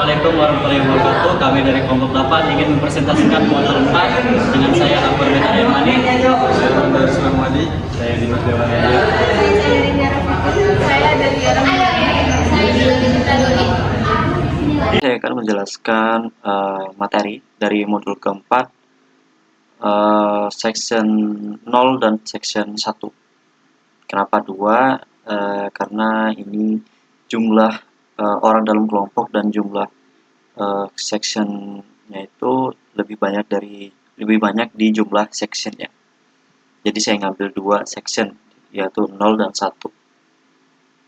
Assalamualaikum warahmatullahi wabarakatuh. Kami dari kelompok 8 ingin mempresentasikan modul 4 dengan saya Akbar Beta Yamani. Saya Randa Islam Wadi. Saya Dimas Dewan. Saya dari Saya akan menjelaskan materi dari modul keempat, section 0 dan section 1. Kenapa 2? Karena ini jumlah orang dalam kelompok dan jumlah sectionnya itu lebih banyak di jumlah sectionnya. Jadi saya ngambil 2 section, yaitu 0 dan 1.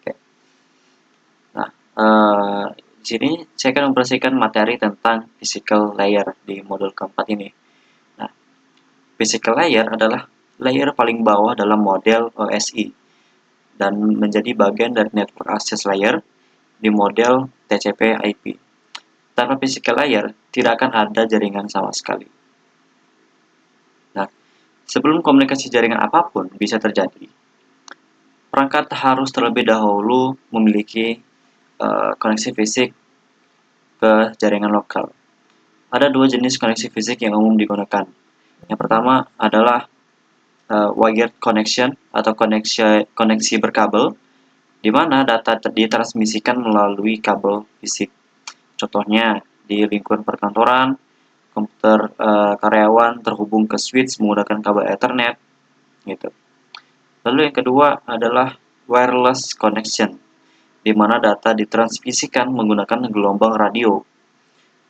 Oke. Nah, di sini saya akan mempresentasikan materi tentang physical layer di modul keempat ini. Nah, physical layer adalah layer paling bawah dalam model OSI dan menjadi bagian dari network access layer di model TCP/IP. Tanpa physical layer, tidak akan ada jaringan sama sekali. Nah, sebelum komunikasi jaringan apapun bisa terjadi, perangkat harus terlebih dahulu memiliki koneksi fisik ke jaringan lokal. Ada 2 jenis koneksi fisik yang umum digunakan. Yang pertama adalah wired connection atau koneksi berkabel, di mana data ditransmisikan melalui kabel fisik. Contohnya di lingkungan perkantoran, komputer karyawan terhubung ke switch menggunakan kabel Ethernet, gitu. Lalu yang kedua adalah wireless connection, di mana data ditransmisikan menggunakan gelombang radio.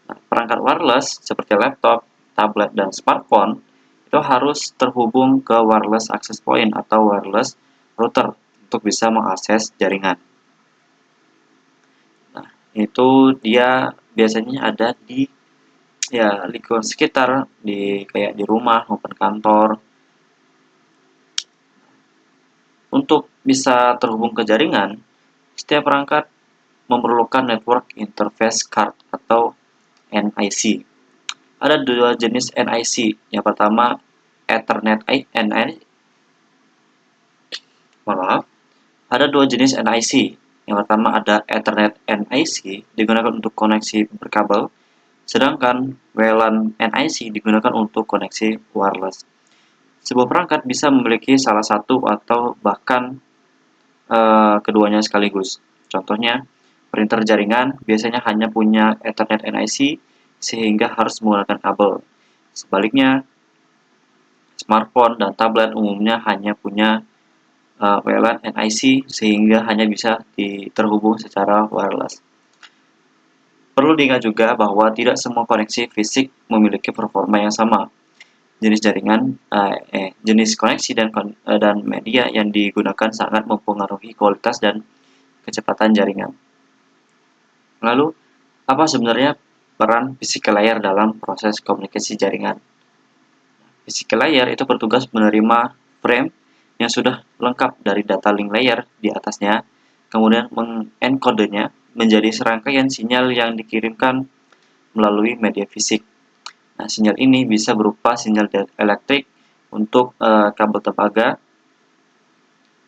Nah, perangkat wireless seperti laptop, tablet, dan smartphone itu harus terhubung ke wireless access point atau wireless router untuk bisa mengakses jaringan. Nah, itu dia biasanya ada di lingkungan sekitar, kayak di rumah maupun kantor. Untuk bisa terhubung ke jaringan, setiap perangkat memerlukan network interface card atau NIC. Ada 2 jenis NIC. Yang pertama Ethernet NIC. Ada 2 jenis NIC. Yang pertama ada Ethernet NIC digunakan untuk koneksi berkabel, sedangkan WLAN NIC digunakan untuk koneksi wireless. Sebuah perangkat bisa memiliki salah satu atau bahkan keduanya sekaligus. Contohnya, printer jaringan biasanya hanya punya Ethernet NIC sehingga harus menggunakan kabel. Sebaliknya, smartphone dan tablet umumnya hanya punya WLAN NIC sehingga hanya bisa terhubung secara wireless. Perlu diingat juga bahwa tidak semua koneksi fisik memiliki performa yang sama. Jenis koneksi dan media yang digunakan sangat mempengaruhi kualitas dan kecepatan jaringan. Lalu, apa sebenarnya peran physical layer dalam proses komunikasi jaringan? Physical layer itu bertugas menerima frame yang sudah lengkap dari data link layer di atasnya, kemudian mengenkodenya menjadi serangkaian sinyal yang dikirimkan melalui media fisik. Nah, sinyal ini bisa berupa sinyal elektrik untuk kabel tembaga,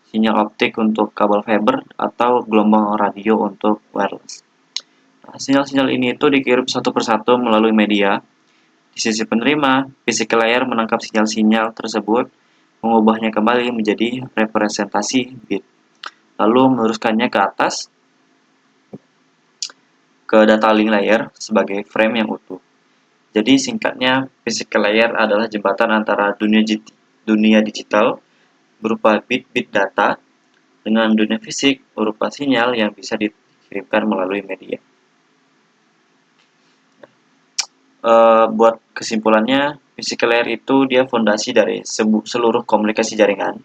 sinyal optik untuk kabel fiber, atau gelombang radio untuk wireless. Nah, sinyal-sinyal ini itu dikirim satu persatu melalui media. Di sisi penerima, physical layer menangkap sinyal-sinyal tersebut, mengubahnya kembali menjadi representasi bit, lalu meneruskannya ke atas ke data link layer sebagai frame yang utuh. Jadi singkatnya, physical layer adalah jembatan antara dunia digital berupa bit-bit data dengan dunia fisik berupa sinyal yang bisa dikirimkan melalui media. Buat kesimpulannya, physical layer itu dia fondasi dari seluruh komunikasi jaringan.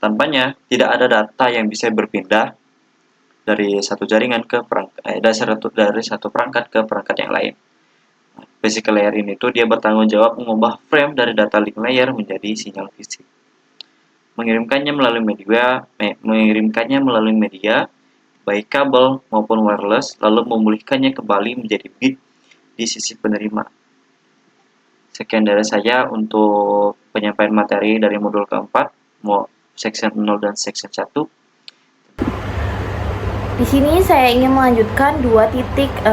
Tanpanya, tidak ada data yang bisa berpindah dari satu jaringan ke dari satu perangkat ke perangkat yang lain. Physical layer ini tuh dia bertanggung jawab mengubah frame dari data link layer menjadi sinyal fisik. Mengirimkannya melalui media, baik kabel maupun wireless, lalu memulihkannya kembali menjadi bit di sisi penerima. Sekian dari saya untuk penyampaian materi dari modul keempat, section 0 dan section 1. Di sini saya ingin melanjutkan 2.4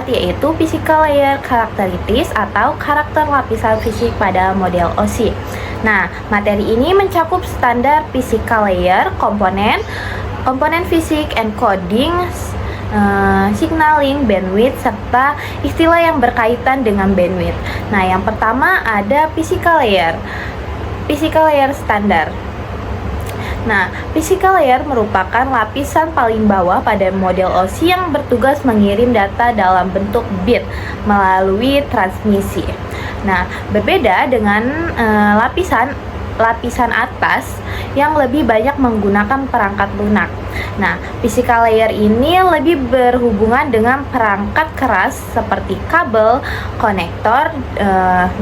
yaitu physical layer characteristics atau karakter lapisan fisik pada model OSI. Nah, materi ini mencakup standar physical layer, komponen fisik, encoding, signaling, bandwidth, serta istilah yang berkaitan dengan bandwidth. Nah, yang pertama ada physical layer standar. Nah, physical layer merupakan lapisan paling bawah pada model OSI yang bertugas mengirim data dalam bentuk bit melalui transmisi. Nah, berbeda dengan lapisan atas yang lebih banyak menggunakan perangkat lunak. Nah, physical layer ini lebih berhubungan dengan perangkat keras seperti kabel, konektor,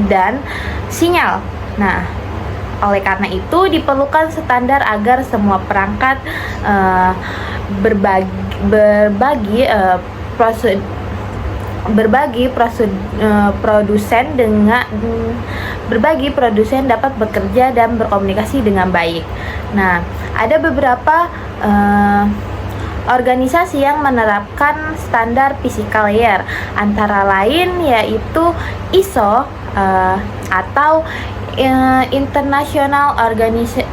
dan sinyal. Nah, oleh karena itu diperlukan standar agar semua perangkat berbagi produsen dapat bekerja dan berkomunikasi dengan baik. Nah, ada beberapa organisasi yang menerapkan standar physical layer, antara lain yaitu ISO atau International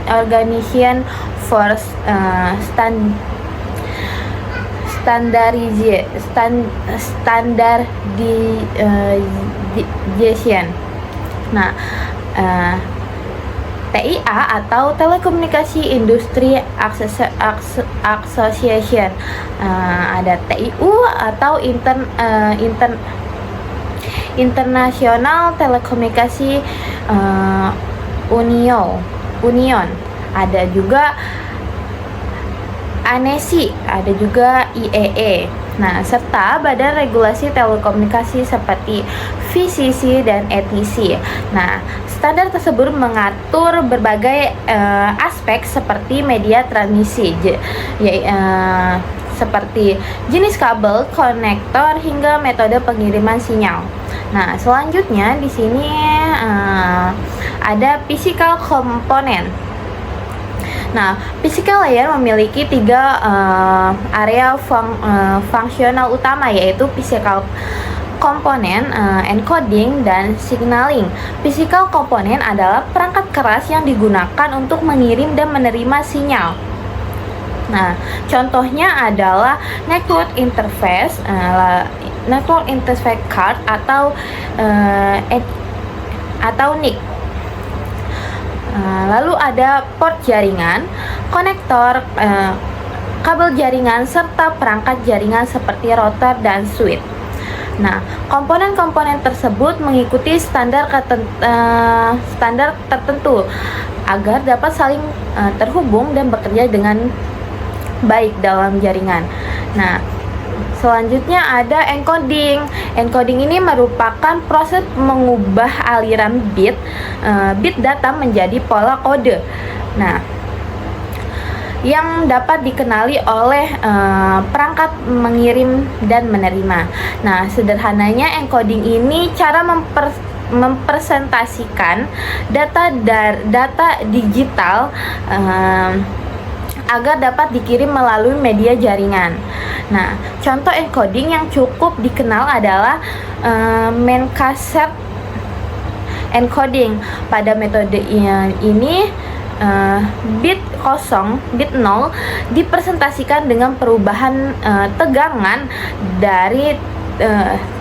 Organization for Standardization. Nah, TIA atau Telekomunikasi Industry Association, ada TIU atau International Telekomunikasi Union, ada juga ANESI, ada juga IEE. Nah, serta badan regulasi telekomunikasi seperti VCC dan ETC. Nah, standar tersebut mengatur berbagai aspek seperti media transmisi, seperti jenis kabel, konektor, hingga metode pengiriman sinyal. Nah, selanjutnya di sini ada physical component. Nah, physical layer memiliki 3 area fungsional utama, yaitu physical komponen, encoding, dan signaling. Physical komponen adalah perangkat keras yang digunakan untuk mengirim dan menerima sinyal. Nah, contohnya adalah network interface card atau NIC. Lalu ada port jaringan, konektor, kabel jaringan, serta perangkat jaringan seperti router dan switch. Nah, komponen-komponen tersebut mengikuti standar tertentu agar dapat saling terhubung dan bekerja dengan baik dalam jaringan. Nah, selanjutnya ada encoding. Encoding ini merupakan proses mengubah aliran bit data menjadi pola kode. Nah, yang dapat dikenali oleh perangkat mengirim dan menerima. Nah, sederhananya encoding ini cara mempresentasikan data digital agar dapat dikirim melalui media jaringan. Nah, contoh encoding yang cukup dikenal adalah Mancassette encoding. Pada metode ini bit 0 dipresentasikan dengan perubahan tegangan dari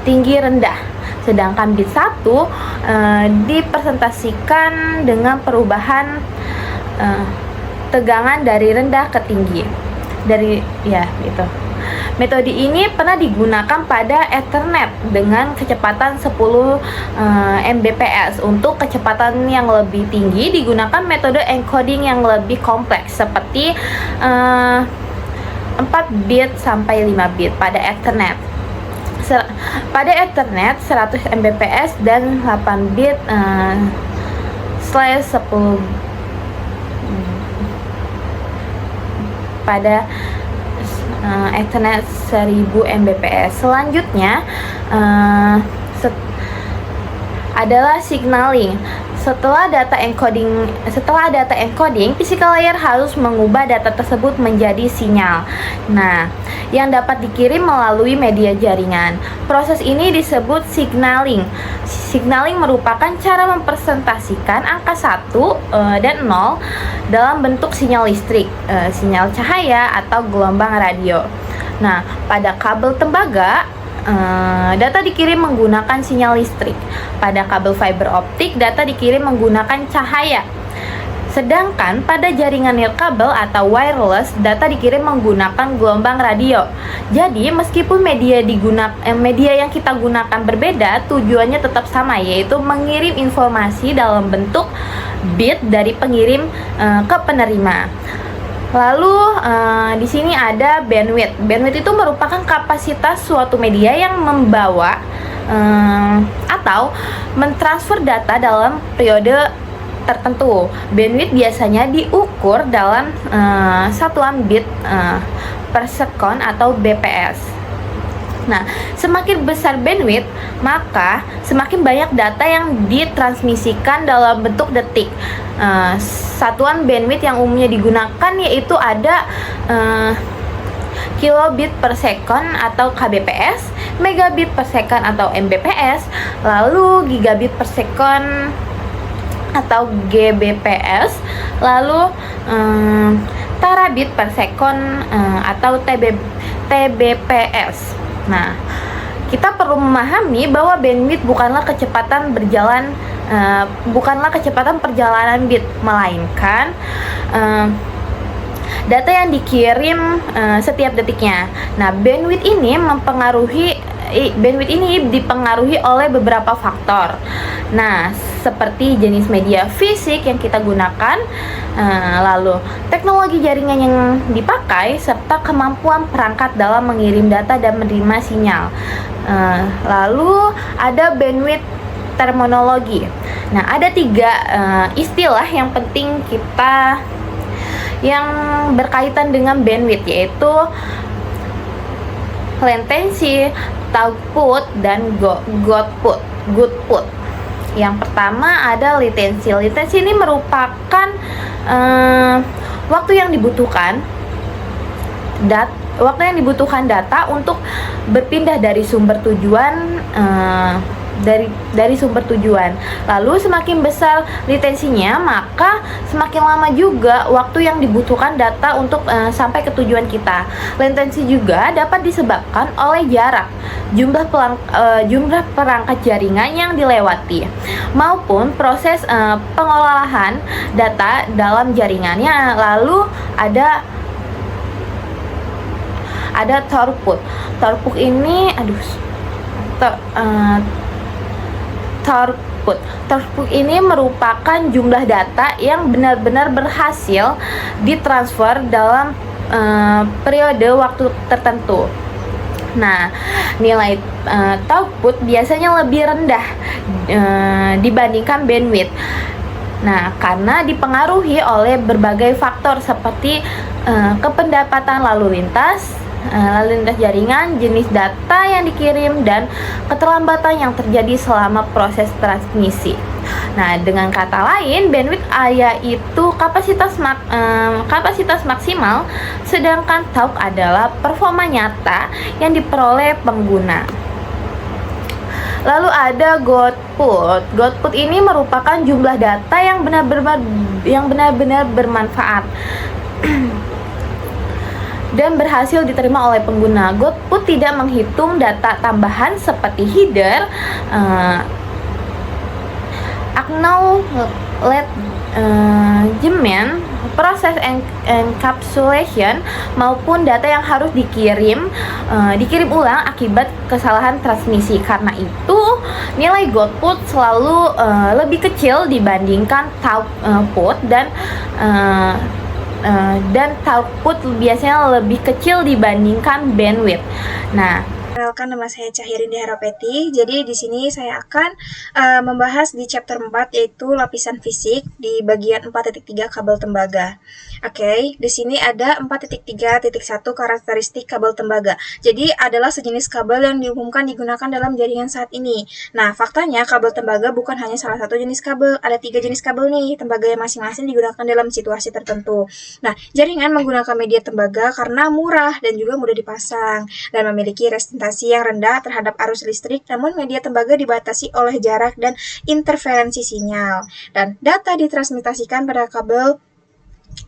tinggi rendah, sedangkan bit 1 dipresentasikan dengan perubahan tegangan dari rendah ke tinggi. Metode ini pernah digunakan pada Ethernet dengan kecepatan 10 Mbps. Untuk kecepatan yang lebih tinggi digunakan metode encoding yang lebih kompleks seperti 4 bit sampai 5 bit pada Ethernet. Pada Ethernet 100 Mbps dan 8 bit /10 pada Ethernet 1000 Mbps. Selanjutnya adalah signaling. Setelah data encoding, physical layer harus mengubah data tersebut menjadi sinyal. Nah, yang dapat dikirim melalui media jaringan. Proses ini disebut signaling. Signaling merupakan cara mempresentasikan angka 1 dan 0 dalam bentuk sinyal listrik, sinyal cahaya atau gelombang radio. Nah, pada kabel tembaga, data dikirim menggunakan sinyal listrik. Pada kabel fiber optik, data dikirim menggunakan cahaya. Sedangkan pada jaringan nirkabel atau wireless, data dikirim menggunakan gelombang radio. Jadi, meskipun media yang kita gunakan berbeda, tujuannya tetap sama, yaitu mengirim informasi dalam bentuk bit dari pengirim ke penerima. Lalu di sini ada bandwidth. Bandwidth itu merupakan kapasitas suatu media yang membawa atau mentransfer data dalam periode tertentu. Bandwidth biasanya diukur dalam satuan bit per second atau BPS. Nah, semakin besar bandwidth, maka semakin banyak data yang ditransmisikan dalam bentuk detik. Satuan bandwidth yang umumnya digunakan yaitu ada kilobit per second atau KBPS, megabit per second atau MBPS, lalu gigabit per second atau GBPS, lalu terabit per second atau TBPS. Nah, kita perlu memahami bahwa bandwidth bukanlah kecepatan perjalanan bit, melainkan data yang dikirim setiap detiknya. Nah, bandwidth ini dipengaruhi oleh beberapa faktor. Nah, seperti jenis media fisik yang kita gunakan, lalu teknologi jaringan yang dipakai, serta kemampuan perangkat dalam mengirim data dan menerima sinyal. Lalu ada bandwidth terminologi. Nah, ada 3 istilah yang penting yang berkaitan dengan bandwidth, yaitu latency, throughput, dan goodput. Yang pertama ada latency. Latency ini merupakan waktu yang dibutuhkan data untuk berpindah dari sumber tujuan dari sumber tujuan. Lalu semakin besar latensinya, maka semakin lama juga waktu yang dibutuhkan data untuk sampai ke tujuan kita. Latensi juga dapat disebabkan oleh jarak, jumlah perangkat jaringan yang dilewati, maupun proses pengolahan data dalam jaringannya. Lalu ada throughput. Throughput ini Throughput ini merupakan jumlah data yang benar-benar berhasil ditransfer dalam periode waktu tertentu. Nah, nilai throughput biasanya lebih rendah dibandingkan bandwidth. Nah, karena dipengaruhi oleh berbagai faktor seperti kependapatan lalu lintas jaringan, jenis data yang dikirim, dan keterlambatan yang terjadi selama proses transmisi. Nah, dengan kata lain, bandwidth yaitu kapasitas maksimal, sedangkan throughput adalah performa nyata yang diperoleh pengguna. Lalu ada goodput. Goodput ini merupakan jumlah data yang benar-benar bermanfaat dan berhasil diterima oleh pengguna. Goodput tidak menghitung data tambahan seperti header, acknowledgement, proses encapsulation, maupun data yang harus dikirim ulang akibat kesalahan transmisi. Karena itu, nilai goodput selalu lebih kecil dibandingkan throughput, dan throughput biasanya lebih kecil dibandingkan bandwidth. Nah, Perkenalkan, nama saya Cahyrin Haropeti. Jadi di sini saya akan membahas di chapter 4 yaitu lapisan fisik di bagian 4.3 kabel tembaga. Oke, di sini ada 4.3.1 karakteristik kabel tembaga. Jadi adalah sejenis kabel yang diumumkan digunakan dalam jaringan saat ini. Nah, faktanya kabel tembaga bukan hanya salah satu jenis kabel, ada 3 jenis kabel nih, tembaga yang masing-masing digunakan dalam situasi tertentu. Nah, jaringan menggunakan media tembaga karena murah dan juga mudah dipasang dan memiliki resistensasi yang rendah terhadap arus listrik, namun media tembaga dibatasi oleh jarak dan interferensi sinyal. Dan data ditransmitasikan pada kabel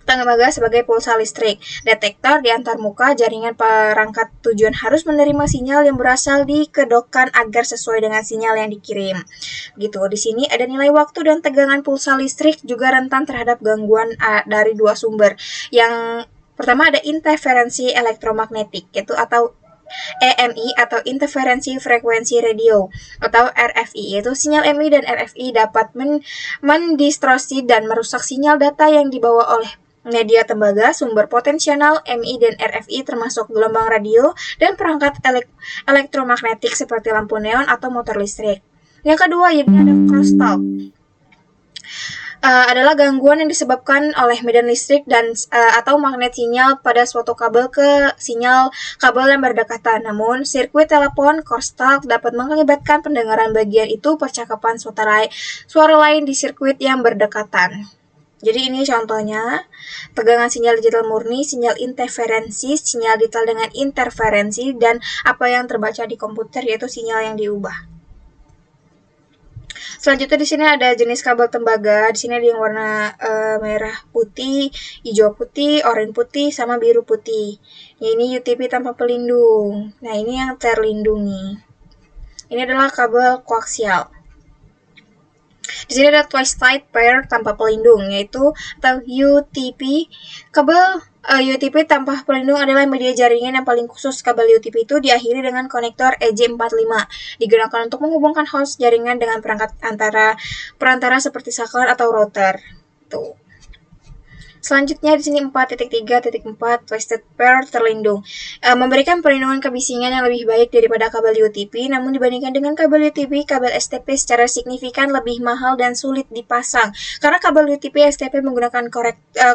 tembaga sebagai pulsa listrik. Detektor di antarmuka jaringan perangkat tujuan harus menerima sinyal yang berasal di kedokan agar sesuai dengan sinyal yang dikirim. Gitu. Di sini ada nilai waktu dan tegangan pulsa listrik juga rentan terhadap gangguan dari dua sumber. Yang pertama ada interferensi elektromagnetik, yaitu atau EMI atau interferensi frekuensi radio atau RFI, yaitu sinyal MI dan RFI dapat mendistorsi dan merusak sinyal data yang dibawa oleh media tembaga. Sumber potensial MI dan RFI termasuk gelombang radio dan perangkat elektromagnetik seperti lampu neon atau motor listrik. Yang kedua, yaitu ada crosstalk. Adalah gangguan yang disebabkan oleh medan listrik dan atau magnet sinyal pada suatu kabel ke sinyal kabel yang berdekatan. Namun, sirkuit telepon crosstalk dapat mengakibatkan pendengaran bagian itu percakapan suara lain di sirkuit yang berdekatan. Jadi ini contohnya, tegangan sinyal digital murni, sinyal interferensi, sinyal digital dengan interferensi, dan apa yang terbaca di komputer yaitu sinyal yang diubah. Selanjutnya di sini ada jenis kabel tembaga. Di sini ada yang warna merah putih, hijau putih, oranye putih, sama biru putih. Ya, ini UTP tanpa pelindung. Nah, ini yang terlindungi. Ini adalah kabel koaksial. Di sini ada twisted pair tanpa pelindung, yaitu atau UTP. Kabel UTP tanpa pelindung adalah media jaringan yang paling khusus. Kabel UTP itu diakhiri dengan konektor EJ45. Digunakan untuk menghubungkan host jaringan dengan perantara seperti saklar atau router. Tuh. Selanjutnya di sini 4.3.4 twisted pair terlindung. Memberikan perlindungan kebisingan yang lebih baik daripada kabel UTP, namun dibandingkan dengan kabel UTP, kabel STP secara signifikan lebih mahal dan sulit dipasang. Karena kabel UTP STP menggunakan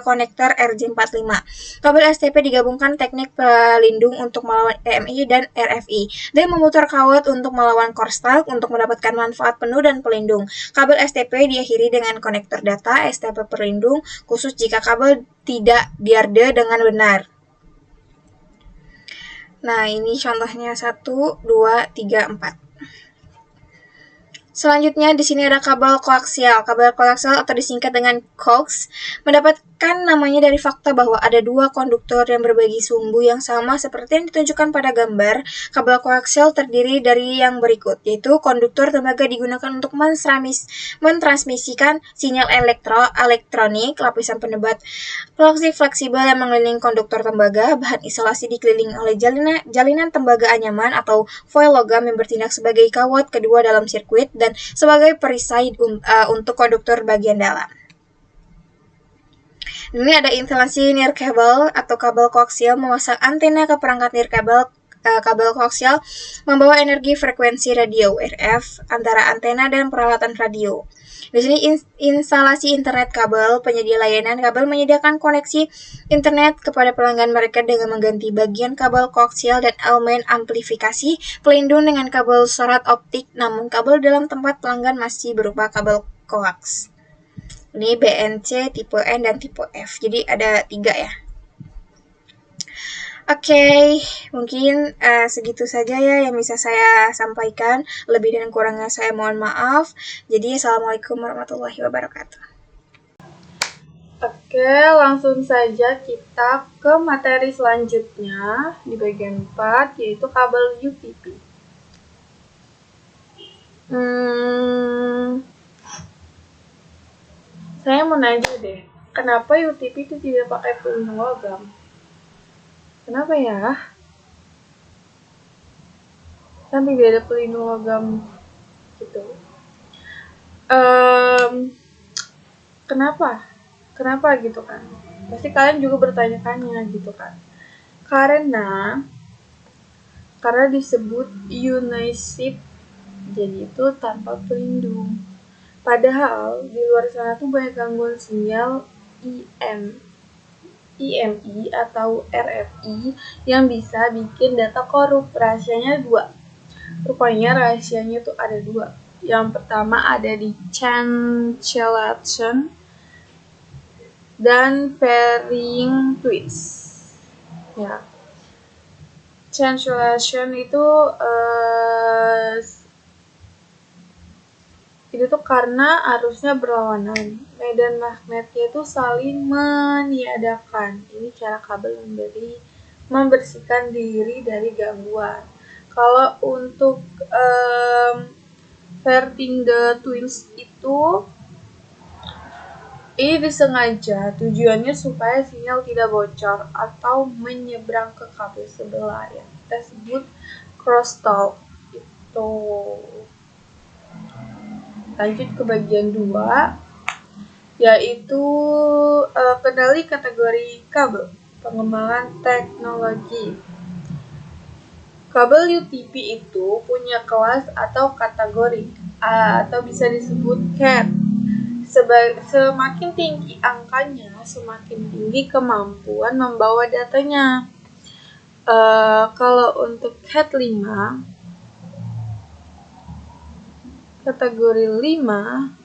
konektor RJ45. Kabel STP digabungkan teknik pelindung untuk melawan EMI dan RFI, dan memutar kawat untuk melawan crosstalk untuk mendapatkan manfaat penuh dan pelindung. Kabel STP diakhiri dengan konektor data STP pelindung khusus jika kabel tidak diarde dengan benar. Nah, ini contohnya 1, 2, 3, 4. Selanjutnya di sini ada kabel koaksial. Kabel koaksial atau disingkat dengan coax mendapatkan namanya dari fakta bahwa ada dua konduktor yang berbagi sumbu yang sama seperti yang ditunjukkan pada gambar. Kabel koaksial terdiri dari yang berikut, yaitu konduktor tembaga digunakan untuk mentransmisikan sinyal elektronik, lapisan penebat fleksibel yang mengelilingi konduktor tembaga, bahan isolasi dikelilingi oleh jalinan tembaga anyaman atau foil logam yang bertindak sebagai kawat kedua dalam sirkuit dan sebagai perisai untuk konduktor bagian dalam. Ini ada instalasi nirkabel atau kabel koaksial memasang antena ke perangkat nirkabel. Kabel koaksial membawa energi frekuensi radio RF antara antena dan peralatan radio. Di sini instalasi internet kabel. Penyedia layanan kabel menyediakan koneksi internet kepada pelanggan mereka dengan mengganti bagian kabel koaksial dan elemen amplifikasi pelindung dengan kabel sorot optik, namun kabel dalam tempat pelanggan masih berupa kabel koaks. Ini BNC, tipe N, dan tipe F. Jadi ada 3 ya. Oke, mungkin segitu saja ya yang bisa saya sampaikan. Lebih dan kurangnya saya mohon maaf. Jadi, Assalamualaikum warahmatullahi wabarakatuh. Oke, langsung saja kita ke materi selanjutnya di bagian 4, yaitu kabel UTP. Saya mau nanya deh, kenapa UTP itu tidak pakai pelindung logam? Kenapa ya? Kan tidak ada pelindung logam gitu. Kenapa? Kenapa gitu kan? Pasti kalian juga bertanya-tanya gitu kan. Karena karena disebut unisip, jadi itu tanpa pelindung. Padahal di luar sana tuh banyak gangguan sinyal IMI atau RFI yang bisa bikin data korup. Rahasianya 2. Rupanya rahasianya tuh ada 2. Yang pertama ada di cancellation dan pairing twist. Ya. Cancellation itu tuh karena arusnya berlawanan. Medan magnetnya itu saling meniadakan. Ini cara kabel membersihkan diri dari gangguan. Kalau untuk pairing the twins itu ini disengaja, tujuannya supaya sinyal tidak bocor atau menyeberang ke kabel sebelah yang kita sebut crosstalk. Itu. Lanjut ke bagian 2, yaitu kendali kategori kabel, pengembangan teknologi. Kabel UTP itu punya kelas atau kategori, atau bisa disebut CAT. Semakin tinggi angkanya, semakin tinggi kemampuan membawa datanya. Kalau untuk CAT 5, kategori 5,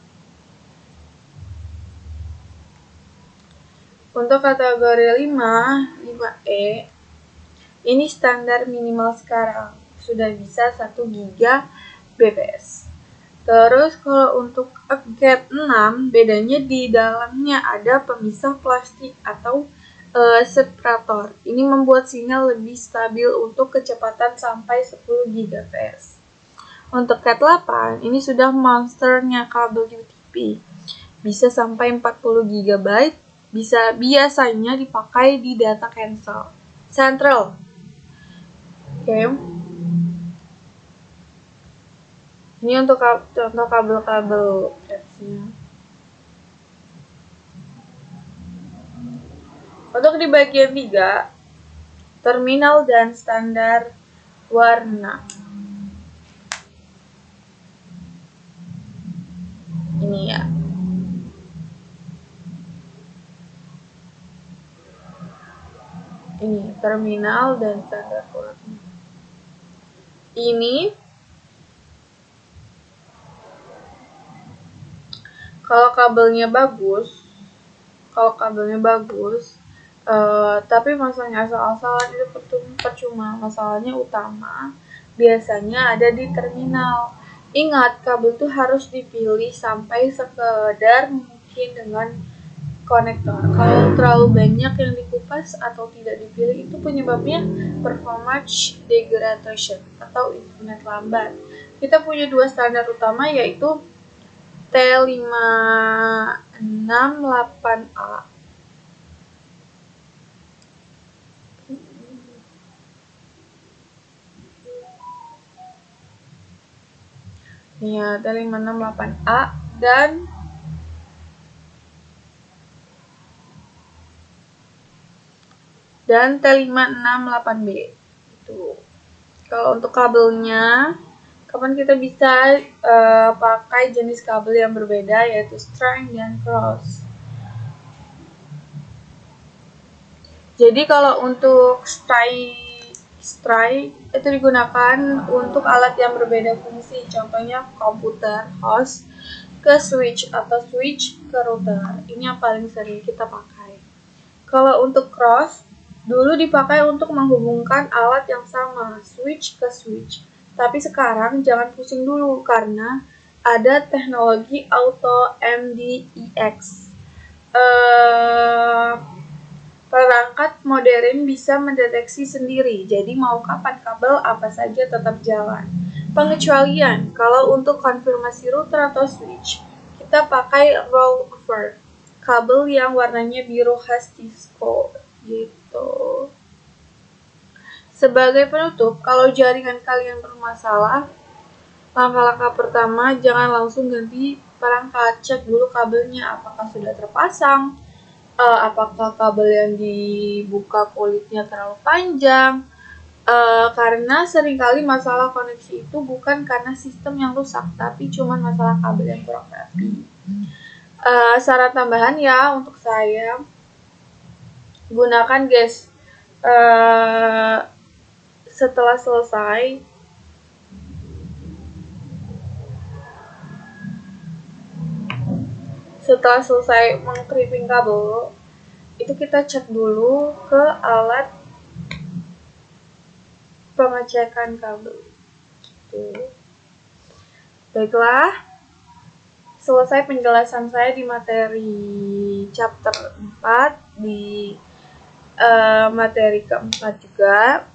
untuk kategori 5E, ini standar minimal sekarang, sudah bisa 1 Gbps. Terus kalau untuk CAT 6, bedanya di dalamnya ada pemisah plastik atau separator. Ini membuat sinyal lebih stabil untuk kecepatan sampai 10 Gbps. Untuk CAT 8, ini sudah monsternya kabel UTP. Bisa sampai 40 GB, biasanya dipakai di data central. Oke. Ini untuk contoh kabel-kabel CAT-nya. Untuk di bagian 3, terminal dan standar warna. Ini ya. Ini terminal dan standar warna. Ini kalau kabelnya bagus, tapi masanya asal-asalan itu percuma. Masalahnya utama biasanya ada di terminal. Ingat, kabel itu harus dipilih sampai sekedar mungkin dengan konektor. Kalau terlalu banyak yang dikupas atau tidak dipilih, itu penyebabnya performance degradation atau internet lambat. Kita punya 2 standar utama, yaitu T568A ya, T568A dan T568B. Itu. Kalau untuk kabelnya, kapan kita bisa pakai jenis kabel yang berbeda, yaitu string dan cross. Jadi kalau untuk string itu digunakan untuk alat yang berbeda fungsi, contohnya komputer host ke switch atau switch ke router. Ini yang paling sering kita pakai. Kalau untuk cross, dulu dipakai untuk menghubungkan alat yang sama, switch ke switch. Tapi sekarang jangan pusing dulu karena ada teknologi auto MDEX. Perangkat modern bisa mendeteksi sendiri, jadi mau kapan kabel apa saja tetap jalan. Pengecualian, kalau untuk konfirmasi router atau switch, kita pakai rollover, kabel yang warnanya biru khas Cisco, gitu. Sebagai penutup, kalau jaringan kalian bermasalah, langkah-langkah pertama, jangan langsung ganti perangkat. Cek dulu kabelnya, apakah sudah terpasang, apakah kabel yang dibuka kulitnya terlalu panjang, Karena seringkali masalah koneksi itu bukan karena sistem yang rusak, tapi cuma masalah kabel yang kurang rapi. Saran tambahan ya untuk saya, gunakan gas. Setelah selesai mengkripping kabel, itu kita cek dulu ke alat pengecekan kabel. Gitu. Baiklah, selesai penjelasan saya di materi chapter 4, di materi keempat juga.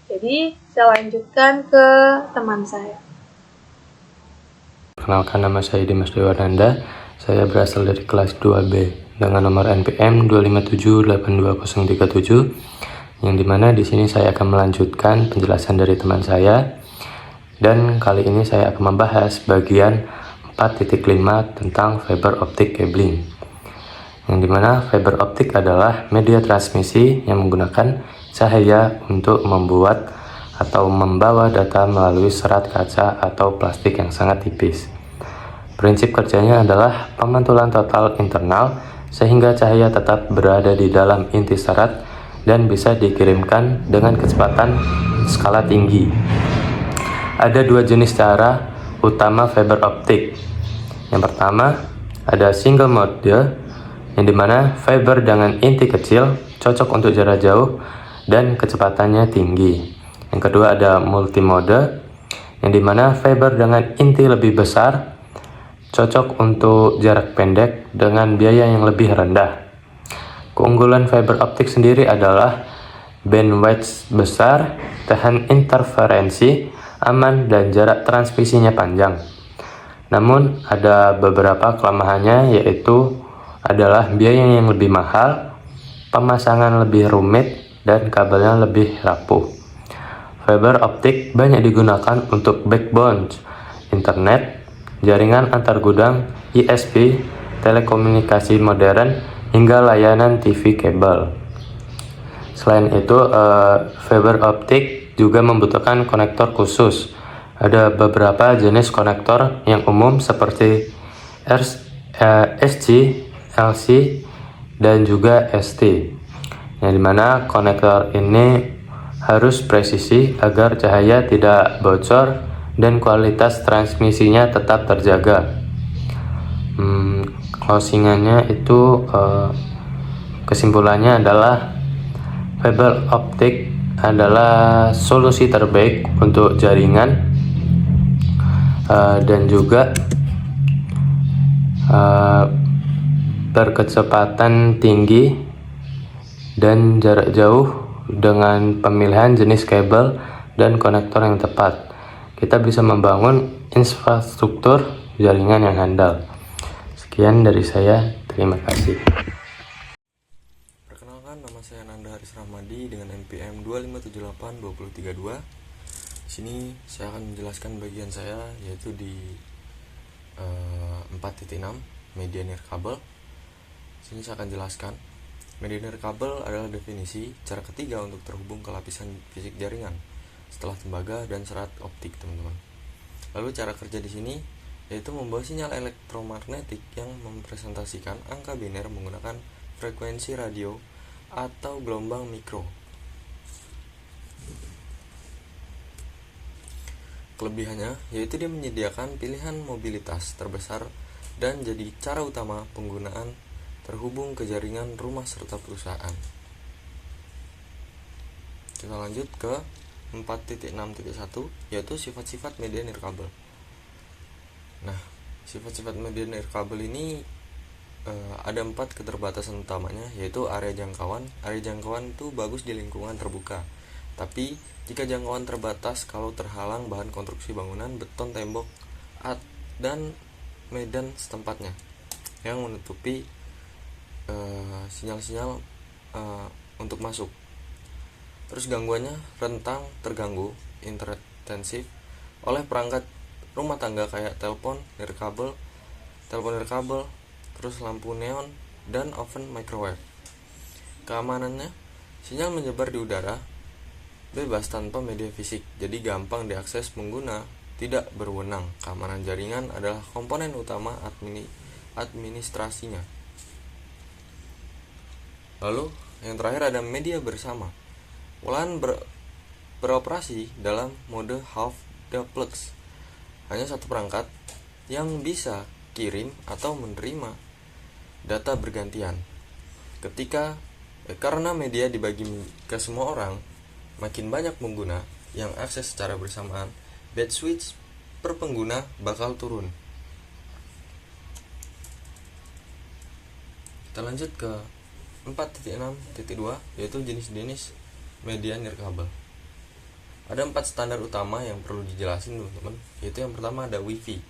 Jadi, saya lanjutkan ke teman saya. Perkenalkan, nama saya Dimas Dewananda. Saya berasal dari kelas 2B dengan nomor NPM 2578237, yang dimana di sini saya akan melanjutkan penjelasan dari teman saya. Dan kali ini saya akan membahas bagian 4.5 tentang fiber optic cabling, yang dimana fiber optik adalah media transmisi yang menggunakan cahaya untuk membuat atau membawa data melalui serat kaca atau plastik yang sangat tipis. Prinsip kerjanya adalah pemantulan total internal sehingga cahaya tetap berada di dalam inti serat dan bisa dikirimkan dengan kecepatan skala tinggi. Ada dua jenis cara utama fiber optik. Yang pertama, ada single mode, yang dimana fiber dengan inti kecil cocok untuk jarak jauh dan kecepatannya tinggi. Yang kedua ada multimode, yang dimana fiber dengan inti lebih besar cocok untuk jarak pendek dengan biaya yang lebih rendah. Keunggulan fiber optik sendiri adalah bandwidth besar, tahan interferensi, aman, dan jarak transmisinya panjang. Namun ada beberapa kelemahannya, yaitu adalah biaya yang lebih mahal, pemasangan lebih rumit, dan kabelnya lebih rapuh. Fiber optik banyak digunakan untuk backbone internet, jaringan antar gudang, ISP, telekomunikasi modern, hingga layanan TV kabel. Selain itu, fiber optik juga membutuhkan konektor khusus. Ada beberapa jenis konektor yang umum seperti SG, LC, dan juga ST, yang dimana konektor ini harus presisi agar cahaya tidak bocor dan kualitas transmisinya tetap terjaga. Closingannya itu kesimpulannya adalah fiber optik adalah solusi terbaik untuk jaringan dan juga berkecepatan tinggi dan jarak jauh dengan pemilihan jenis kabel dan konektor yang tepat. Kita bisa membangun infrastruktur jaringan yang handal. Sekian dari saya, terima kasih. Perkenalkan, nama saya Nanda Haris Rahmadi dengan NPM 2578232. Di sini saya akan menjelaskan bagian saya, yaitu di 4.6 media nirkabel. Di sini saya akan jelaskan media nirkabel adalah definisi cara ketiga untuk terhubung ke lapisan fisik jaringan setelah tembaga dan serat optik, teman-teman. Lalu cara kerja di sini yaitu membawa sinyal elektromagnetik yang mempresentasikan angka biner menggunakan frekuensi radio atau gelombang mikro. Kelebihannya yaitu dia menyediakan pilihan mobilitas terbesar dan jadi cara utama penggunaan terhubung ke jaringan rumah serta perusahaan. Kita lanjut ke 4.6.1, yaitu sifat-sifat media nirkabel. Nah, sifat-sifat media nirkabel ini ada 4 keterbatasan utamanya, yaitu area jangkauan. Area jangkauan itu bagus di lingkungan terbuka, tapi jika jangkauan terbatas kalau terhalang bahan konstruksi bangunan, beton, tembok, dan medan setempatnya yang menutupi sinyal-sinyal untuk masuk. Terus gangguannya rentang terganggu intensif oleh perangkat rumah tangga kayak telepon nirkabel, terus lampu neon dan oven microwave. Keamanannya, sinyal menyebar di udara bebas tanpa media fisik, jadi gampang diakses pengguna, tidak berwenang. Keamanan jaringan adalah komponen utama administrasinya. Lalu yang terakhir ada media bersama. WLAN beroperasi dalam mode half duplex. Hanya satu perangkat yang bisa kirim atau menerima data bergantian. Karena media dibagi ke semua orang, makin banyak pengguna yang akses secara bersamaan, bit switch per pengguna bakal turun. Kita lanjut ke 4.6.2, yaitu jenis-jenis media nirkabel. Ada 4 standar utama yang perlu dijelasin teman-teman, yaitu yang pertama ada Wi-Fi.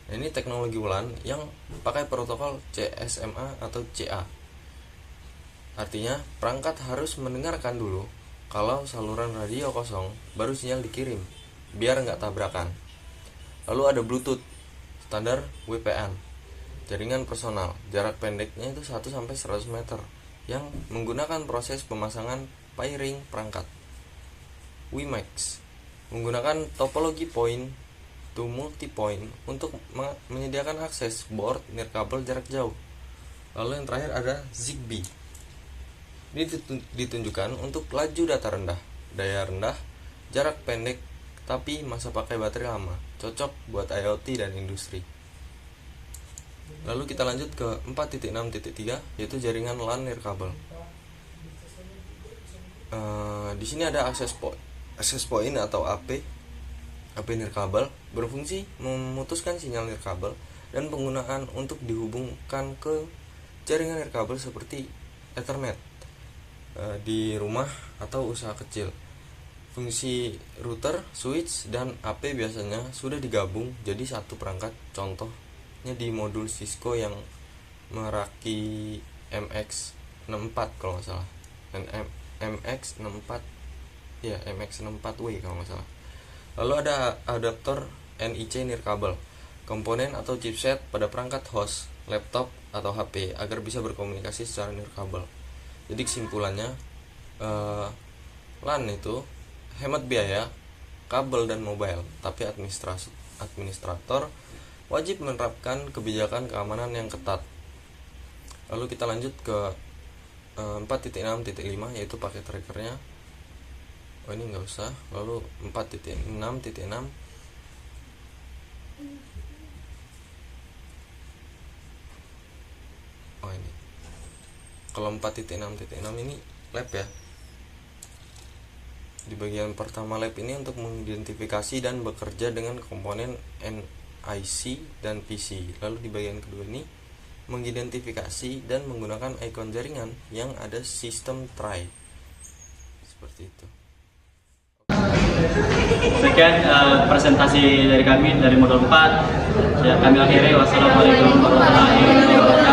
Nah, ini teknologi WLAN yang pakai protokol CSMA atau CA. Artinya perangkat harus mendengarkan dulu kalau saluran radio kosong, baru sinyal dikirim biar nggak tabrakan. Lalu ada Bluetooth, standar WPN, jaringan personal, jarak pendeknya itu 1-100 meter, yang menggunakan proses pemasangan pairing perangkat. WiMAX menggunakan topologi point to multipoint untuk menyediakan akses board nirkabel jarak jauh. Lalu yang terakhir ada Zigbee. Ini ditunjukkan untuk laju data rendah, daya rendah, jarak pendek, tapi masa pakai baterai lama, cocok buat IoT dan industri. Lalu kita lanjut ke 4.6.3, yaitu jaringan LAN nirkabel. Di sini ada access point atau AP nirkabel berfungsi memutuskan sinyal nirkabel dan penggunaan untuk dihubungkan ke jaringan nirkabel seperti Ethernet di rumah atau usaha kecil. Fungsi router, switch, dan AP biasanya sudah digabung jadi satu perangkat. Contohnya di modul Cisco yang Meraki MX64 kalau nggak salah, dan MX64 ya, MX64W kalau nggak salah. Lalu ada adaptor NIC nirkabel, komponen atau chipset pada perangkat host, laptop atau HP agar bisa berkomunikasi secara nirkabel. Jadi kesimpulannya, LAN itu hemat biaya, kabel dan mobile, tapi administrator wajib menerapkan kebijakan keamanan yang ketat. Lalu kita lanjut ke 4.6.5, yaitu paket trackernya. Oh, ini nggak usah. Lalu 4.6.6, oh ini. Kalau 4.6.6 ini lab ya. Di bagian pertama lab ini untuk mengidentifikasi dan bekerja dengan komponen NIC dan PC. Lalu di bagian kedua ini mengidentifikasi dan menggunakan ikon jaringan yang ada sistem try. Seperti itu. Sekian presentasi dari kami dari modul 4. Ya, kami akhiri. Wassalamualaikum warahmatullahi wabarakatuh.